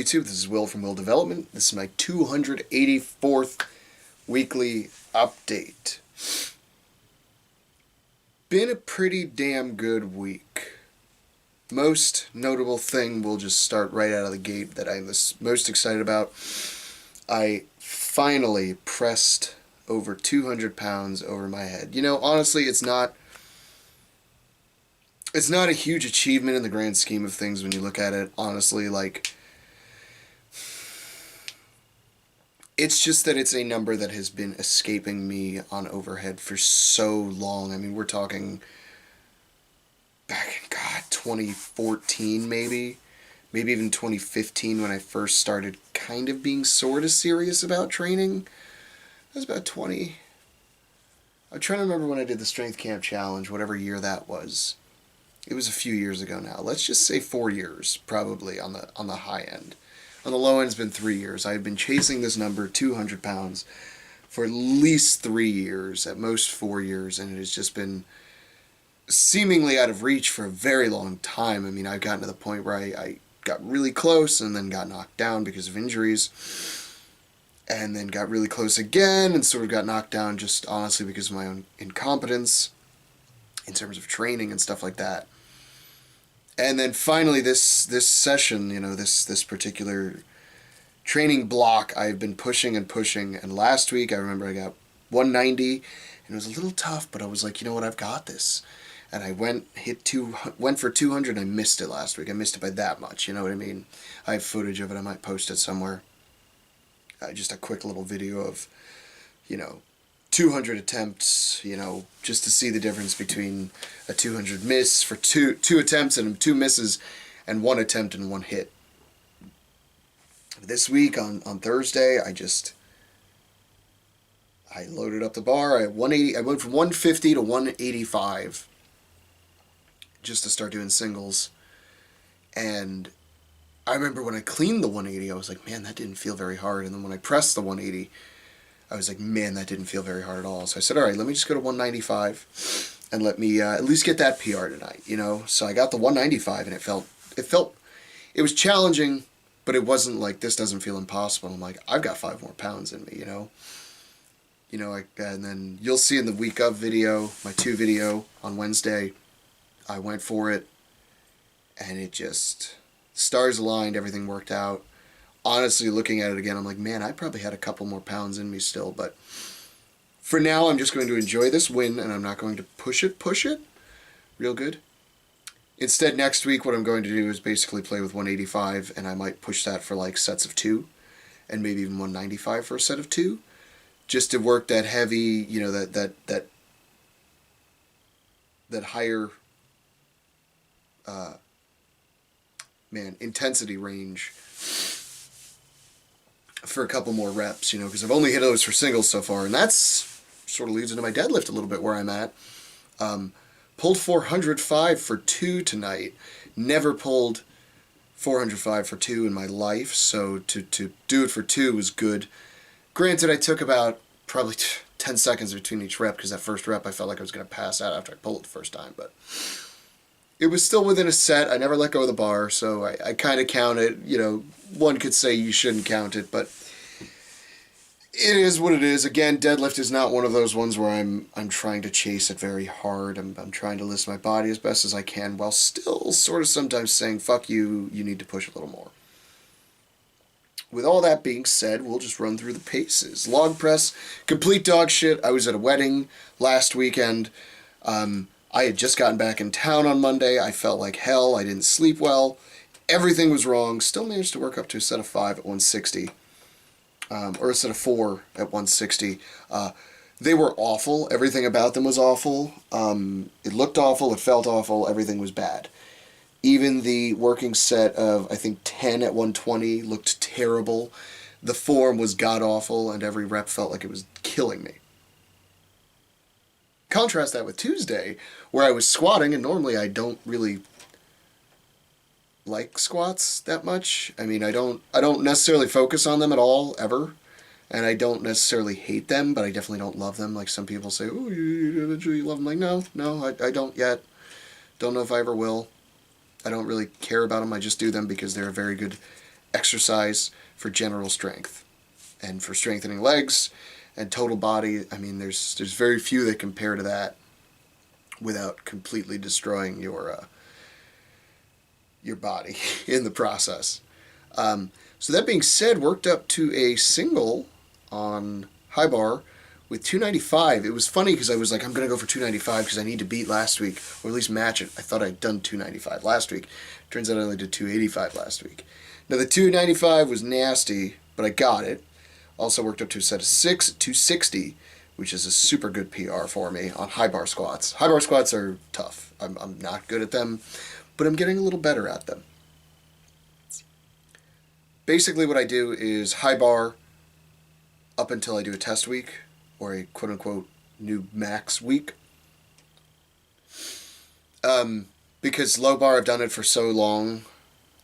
YouTube? This is Will from Will Development. This is my 284th weekly update. Been a pretty damn good week. Most notable thing, we'll just start right out of the gate, that I'm the most excited about. I finally pressed over 200 pounds over my head. You know, honestly, it's not a huge achievement in the grand scheme of things when you look at it. Honestly, it's just that it's a number that has been escaping me on overhead for so long. I mean, we're talking back in, 2014 maybe even 2015 when I first started kind of being sort of serious about training. It was about 20... I'm trying to remember when I did the Strength Camp Challenge, whatever year that was. It was a few years ago now. Let's just say 4 years, probably, on the high end. On the low end, it's been 3 years. I've been chasing this number, 200 pounds, for at least 3 years, at most 4 years, and it has just been seemingly out of reach for a very long time. I mean, I've gotten to the point where I got really close and then got knocked down because of injuries, and then got really close again and sort of got knocked down just honestly because of my own incompetence in terms of training and stuff like that. And then finally this session, you know, this particular training block, I've been pushing and pushing, and last week I remember I got 190, and it was a little tough, but I was like, you know what, I've got this. And I went for 200, and I missed it last week. I missed it by that much, you know what I mean? I have footage of it, I might post it somewhere. Just a quick little video of, you know, 200 attempts, you know, just to see the difference between a 200 miss for two attempts and 2 misses and 1 attempt and 1 hit. This week on Thursday, I loaded up the bar at 180. I went from 150 to 185 just to start doing singles. And I remember when I cleaned the 180, I was like, man, that didn't feel very hard. And then when I pressed the 180, I was like, man, that didn't feel very hard at all. So I said, all right, let me just go to 195 and let me at least get that PR tonight, you know? So I got the 195, and it was challenging, but it wasn't like, this doesn't feel impossible. I'm like, I've got 5 more pounds in me, you know? And then you'll see in the week of video, my 2 video on Wednesday, I went for it, and it just, stars aligned, everything worked out. Honestly, looking at it again, I'm like, man, I probably had a couple more pounds in me still, but for now, I'm just going to enjoy this win, and I'm not going to push it real good. Instead, next week, what I'm going to do is basically play with 185, and I might push that for like sets of 2, and maybe even 195 for a set of 2, just to work that heavy, you know, that higher, intensity range for a couple more reps, you know, because I've only hit those for singles so far, and that's sort of leads into my deadlift a little bit where I'm at. Pulled 405 for 2 tonight. Never pulled 405 for 2 in my life, so to do it for 2 was good. Granted, I took about probably 10 seconds between each rep, because that first rep I felt like I was going to pass out after I pulled it the first time, but it was still within a set. I never let go of the bar, so I kind of count it. You know, one could say you shouldn't count it, but it is what it is. Again, deadlift is not one of those ones where I'm trying to chase it very hard. I'm trying to listen to my body as best as I can, while still sort of sometimes saying, fuck you, you need to push a little more. With all that being said, we'll just run through the paces. Log press, complete dog shit. I was at a wedding last weekend. I had just gotten back in town on Monday. I felt like hell. I didn't sleep well. Everything was wrong. Still managed to work up to a set of 5 at 160. Or a set of 4 at 160. They were awful. Everything about them was awful. It looked awful. It felt awful. Everything was bad. Even the working set of, I think, 10 at 120 looked terrible. The form was god-awful, and every rep felt like it was killing me. Contrast that with Tuesday, where I was squatting, and normally I don't really like squats that much. I mean, I don't necessarily focus on them at all, ever. And I don't necessarily hate them, but I definitely don't love them. Like some people say, oh, you love them. Like, no, I don't yet. Don't know if I ever will. I don't really care about them. I just do them because they're a very good exercise for general strength and for strengthening legs and total body. I mean, there's very few that compare to that without completely destroying your body in the process. So that being said, worked up to a single on high bar with 295. It was funny because I was like, I'm going to go for 295 because I need to beat last week, or at least match it. I thought I'd done 295 last week. Turns out I only did 285 last week. Now the 295 was nasty, but I got it. Also worked up to a set of 6 at 260, which is a super good PR for me on high bar squats. High bar squats are tough. I'm not good at them, but I'm getting a little better at them. Basically what I do is high bar up until I do a test week, or a quote-unquote new max week. Because low bar, I've done it for so long,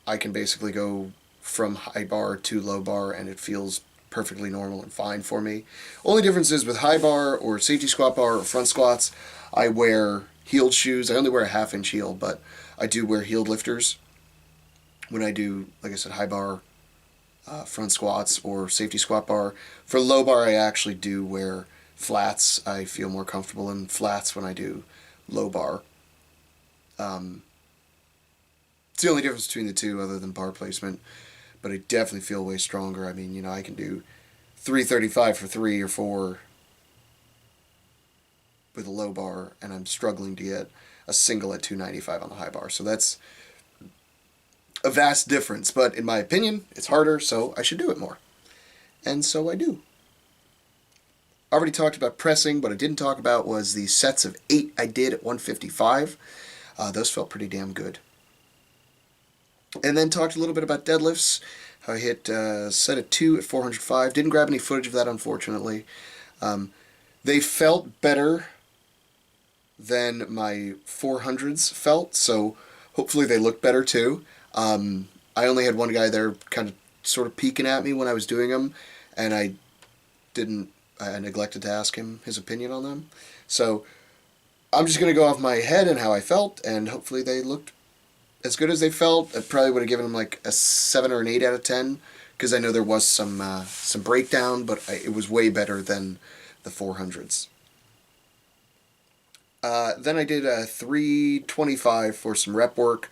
I can basically go from high bar to low bar and it feels perfectly normal and fine for me. Only difference is with high bar or safety squat bar or front squats, I wear heeled shoes. I only wear a 1/2 inch heel, but I do wear heeled lifters when I do, like I said, high bar, front squats or safety squat bar. For low bar, I actually do wear flats. I feel more comfortable in flats when I do low bar. It's the only difference between the two other than bar placement, but I definitely feel way stronger. I mean, I can do 335 for 3 or 4 with a low bar, and I'm struggling to get a single at 295 on the high bar. So that's a vast difference, but in my opinion, it's harder, so I should do it more. And so I do. I already talked about pressing. What I didn't talk about was the sets of 8 I did at 155. Those felt pretty damn good. And then talked a little bit about deadlifts. I hit a set of 2 at 405. Didn't grab any footage of that, unfortunately. They felt better than my 400s felt, so hopefully they look better too. I only had one guy there kind of sort of peeking at me when I was doing them, and I neglected to ask him his opinion on them. So I'm just going to go off my head and how I felt, and hopefully they looked as good as they felt. I probably would have given them like a 7 or an 8 out of 10, because I know there was some breakdown, but it was way better than the 400s. Then I did a 325 for some rep work.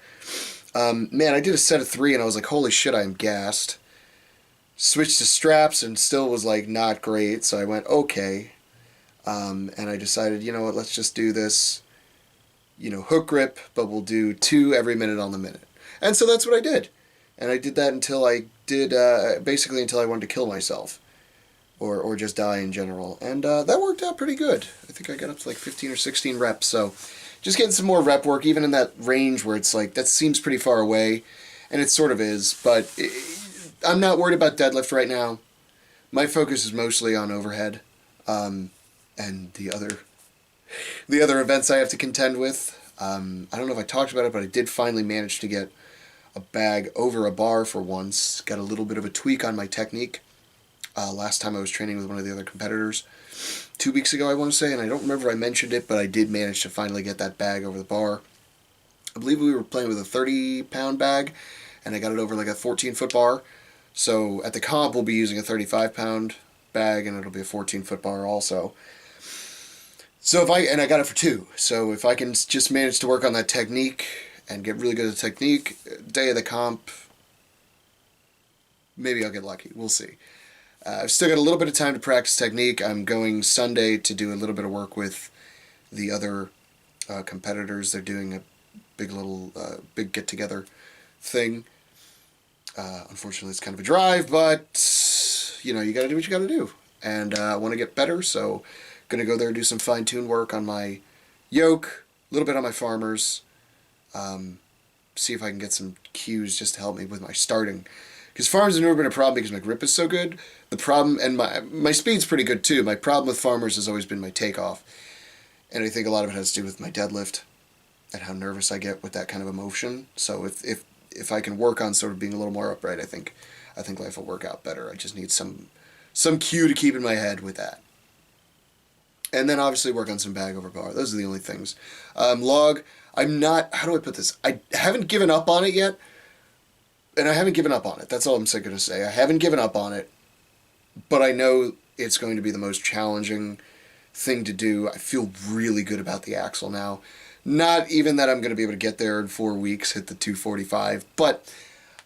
Man, I did a set of 3 and I was like, holy shit, I am gassed. Switched to straps and still was like not great, so I went, okay. And I decided, you know what, let's just do this, hook grip, but we'll do 2 every minute on the minute. And so that's what I did. And I did that until I basically until I wanted to kill myself. Or just die in general. And that worked out pretty good. I think I got up to like 15 or 16 reps, so just getting some more rep work, even in that range where it's like, that seems pretty far away, and it sort of is, but I'm not worried about deadlift right now. My focus is mostly on overhead, and the other events I have to contend with. I don't know if I talked about it, but I did finally manage to get a bag over a bar for once. Got a little bit of a tweak on my technique. Last time I was training with one of the other competitors, 2 weeks ago I want to say, and I don't remember if I mentioned it, but I did manage to finally get that bag over the bar. I believe we were playing with a 30-pound bag, and I got it over like a 14-foot bar. So at the comp we'll be using a 35-pound bag, and it'll be a 14-foot bar also. So I got it for 2. So if I can just manage to work on that technique and get really good at the technique, day of the comp, maybe I'll get lucky. We'll see. I've still got a little bit of time to practice technique. I'm going Sunday to do a little bit of work with the other competitors. They're doing a big get-together thing. Unfortunately, it's kind of a drive, but, you got to do what you got to do. And I want to get better, so going to go there and do some fine-tune work on my yoke, a little bit on my farmers, see if I can get some cues just to help me with my starting. Because farmers have never been a problem because my grip is so good. The problem, and my speed's pretty good too. My problem with farmers has always been my takeoff. And I think a lot of it has to do with my deadlift and how nervous I get with that kind of emotion. So if I can work on sort of being a little more upright, I think life will work out better. I just need some cue to keep in my head with that. And then obviously work on some bag over bar. Those are the only things. Log, I'm not, how do I put this? I haven't given up on it yet. and I haven't given up on it. That's all I'm going to say. I haven't given up on it, but I know it's going to be the most challenging thing to do. I feel really good about the axle now. Not even that I'm going to be able to get there in 4 weeks, hit the 245, but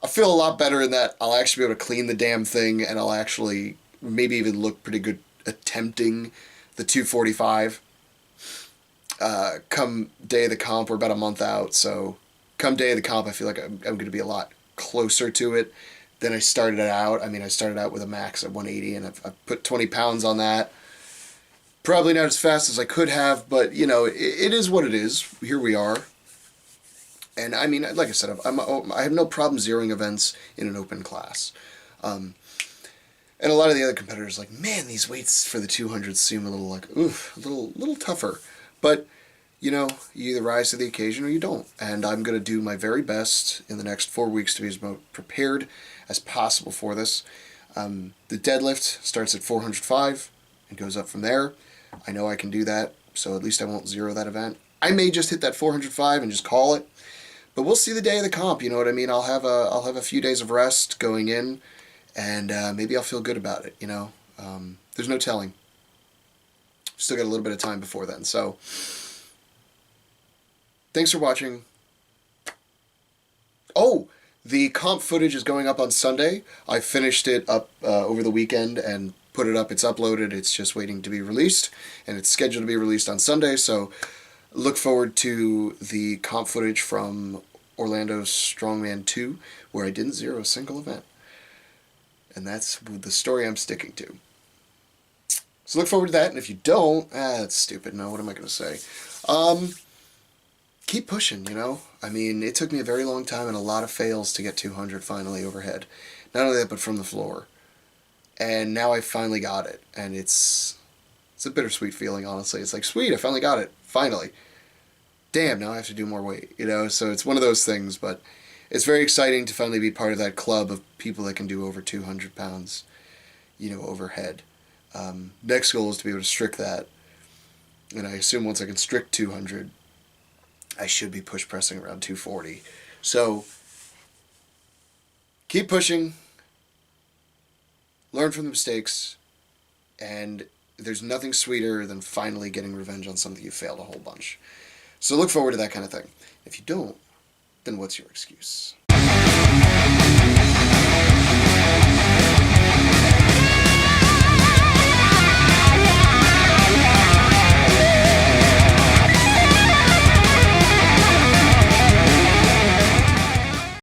I feel a lot better in that I'll actually be able to clean the damn thing, and I'll actually maybe even look pretty good attempting the 245. Come day of the comp, we're about a month out, so come day of the comp, I feel like I'm going to be a lot closer to it than I started out. I mean, I started out with a max at 180, and I've put 20 pounds on that. Probably not as fast as I could have, but, you know, it is what it is. Here we are. And, I mean, like I said, I have no problem zeroing events in an open class. And a lot of the other competitors are like, man, these weights for the 200s seem a little like, oof, a little tougher. But, you know, you either rise to the occasion or you don't. And I'm going to do my very best in the next 4 weeks to be as prepared as possible for this. The deadlift starts at 405 and goes up from there. I know I can do that, so at least I won't zero that event. I may just hit that 405 and just call it. But we'll see the day of the comp, you know what I mean? I'll have a few days of rest going in, and maybe I'll feel good about it, you know? There's no telling. Still got a little bit of time before then, so thanks for watching. Oh, the comp footage is going up on Sunday. I finished it up over the weekend and put it up. It's uploaded. It's just waiting to be released, and it's scheduled to be released on Sunday, so look forward to the comp footage from Orlando Strongman 2, where I didn't zero a single event. And that's the story I'm sticking to. So look forward to that, and if you don't, that's stupid. No, what am I going to say? Keep pushing, you know? I mean, it took me a very long time and a lot of fails to get 200 finally overhead. Not only that, but from the floor. And now I finally got it, and it's a bittersweet feeling, honestly. It's like, sweet, I finally got it, finally. Damn, now I have to do more weight, you know? So it's one of those things, but it's very exciting to finally be part of that club of people that can do over 200 pounds, you know, overhead. Next goal is to be able to strict that, and I assume once I can strict 200, I should be push pressing around 240. So keep pushing, learn from the mistakes, and there's nothing sweeter than finally getting revenge on something you failed a whole bunch. So look forward to that kind of thing. If you don't, then what's your excuse?